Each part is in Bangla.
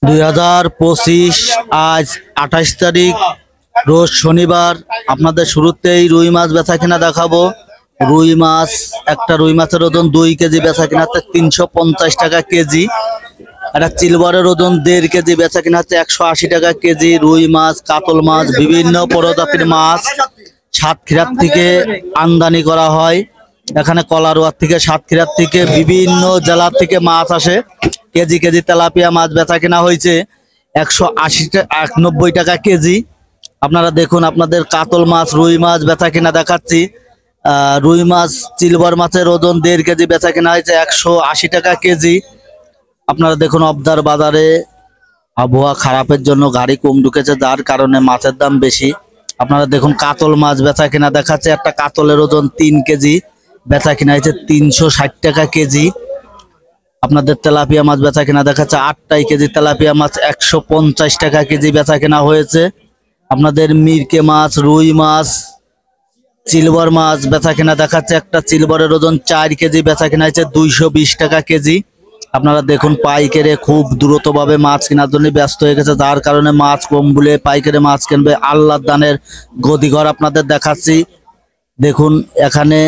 2025 আজ 28 তারিখ রোজ শনিবার। আপনাদের শুরুতেই রুই মাছ বেচা কিনা দেখাবো। রুই মাছ, একটা রুই মাছের ওজন 2 কেজি, বেচা কিনা হচ্ছে 350 টাকা কেজি। একটা চিলবারের ওজন 1.5 কেজি, বেচা কিনা হচ্ছে 180 টাকা কেজি। রুই মাছ, কাতল মাছ, বিভিন্ন প্রজাতির মাছ সাতক্ষীরার থেকে আমদানি করা হয়। এখানে কলারোয়ার থেকে, সাতক্ষীরার থেকে, বিভিন্ন জেলার থেকে মাছ আসে। কেজি কেজি তেলাপিয়া মাছ বেচা কেনা হয়েছে 180 টাকা কেজি। আপনারা দেখুন, আপনাদের কাতল মাছ, রুই মাছ বেচা কিনা দেখাচ্ছি। রুই মাছ, চিলবার মাছের ওজন 1.5 কেজি, বেচা কিনা হয়েছে 180 টাকা কেজি। আপনারা দেখুন, অবদার বাজারে আবহাওয়া খারাপের জন্য গাড়ি কম ঢুকেছে, যার কারণে মাছের দাম বেশি। আপনারা দেখুন, কাতল মাছ বেচা কিনা দেখাচ্ছে। একটা কাতলের ওজন 3 কেজি, বেচা কিনা হয়েছে 360 টাকা কেজি। আপনাদের তেলাপিয়া মাছ বেচা কিনা দেখাচ্ছে 8 কেজি তেলাপিয়া মাছ 150 টাকা কেজি বেচা কিনা হয়েছে। আপনাদের মিরকে মাছ, রুই মাছ, চিলবার মাছ বেচা কিনা দেখাচ্ছে। একটা চিলবারের ওজন 4 কেজি, বেচা কিনা হয়েছে 220 টাকা কেজি। আপনারা দেখুন, পাইকারে খুব দ্রুতভাবে মাছ কেনার জন্য ব্যস্ত হয়ে গেছে, যার কারণে মাছ কম বলে পাইকারে মাছ কিনবে। আল্লাহর দানের গদিঘর আপনাদের দেখাচ্ছি। দেখুন, এখানে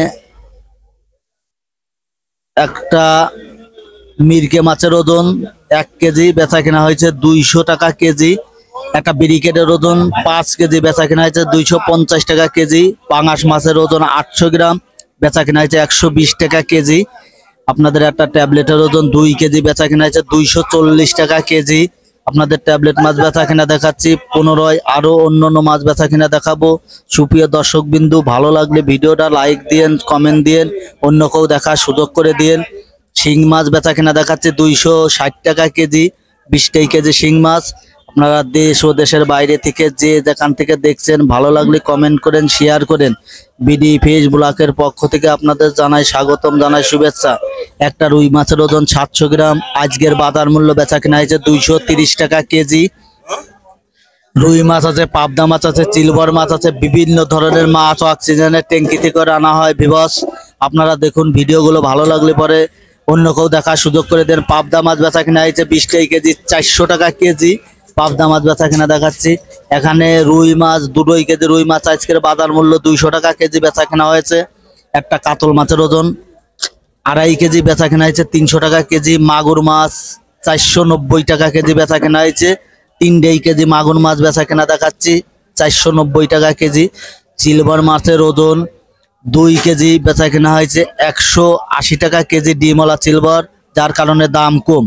একটা মিরকে মাছের ওজন 1 কেজি, বেচা কেনা হয়েছে 200 টাকা কেজি। একটা ব্রিকেটের ওজন 5 কেজি, বেচা কেনা হয়েছে 250 টাকা কেজি। পাঙাশ মাছের ওজন 800 গ্রাম, বেচা কেনা হয়েছে 120 টাকা কেজি। আপনাদের একটা ট্যাবলেটের ওজন 2 কেজি, বেচা কেনা হয়েছে 240 টাকা কেজি। আপনাদের ট্যাবলেট মাছ বেচা কিনা দেখাচ্ছি 15। আরো অন্যান্য মাছ বেচা কিনা দেখাবো। সুপ্রিয় দর্শক বিন্দু, ভালো লাগলে ভিডিওটা লাইক দিয়েন, কমেন্ট দিয়েন, অন্য কেউ দেখার সুযোগ করে দিয়েন। শিং মাছ বেচা কিনা দেখাচ্ছে 260 টাকা কেজি, 20 কেজি শিং মাছ। আপনারা দেশ ও দেশের বাইরে থেকে যে যেখান থেকে দেখছেন, ভালো লাগলে কমেন্ট করেন, শেয়ার করেন। বিডি ফিশ ব্লকের পক্ষ থেকে আপনাদের জানাই স্বাগতম, জানাই শুভেচ্ছা। একটা রুই মাছের ওজন 700 গ্রাম, আজকের বাজার মূল্য বেচা কিনা হয়েছে 230 টাকা কেজি। রুই মাছ আছে, পাবদা মাছ আছে, চিলবার মাছ আছে, বিভিন্ন ধরনের মাছ অক্সিজেনের ট্যাঙ্কিতে করে আনা হয় ভিবস। আপনারা দেখুন, ভিডিওগুলো ভালো লাগলে পরে অন্য কেউ দেখার সুযোগ করে দেন। পাবদা মাছ বেচা কিনা হয়েছে 20 কেজি, 400 টাকা কেজি। পাবদা মাছ বেচা কিনা দেখাচ্ছি। এখানে রুই মাছ, 2 কেজি রুই মাছ আজকের বাজার মূল্য 200 টাকা কেজি বেচা কিনা হয়েছে। একটা কাতল মাছের ওজন 2.5 কেজি, বেচা কিনা হয়েছে 300 টাকা কেজি। মাগুর মাছ 490 টাকা কেজি, বেচা কিনা হয়েছে 3 কেজি। মাগুর মাছ বেচা কিনা দেখাচ্ছি 490 টাকা কেজি। সিলভার মাছের ওজন 2 কেজি, বেচা কিনা হয়েছে 180 টাকা কেজি ডিমওয়ালা সিলভার, যার কারণে দাম কম।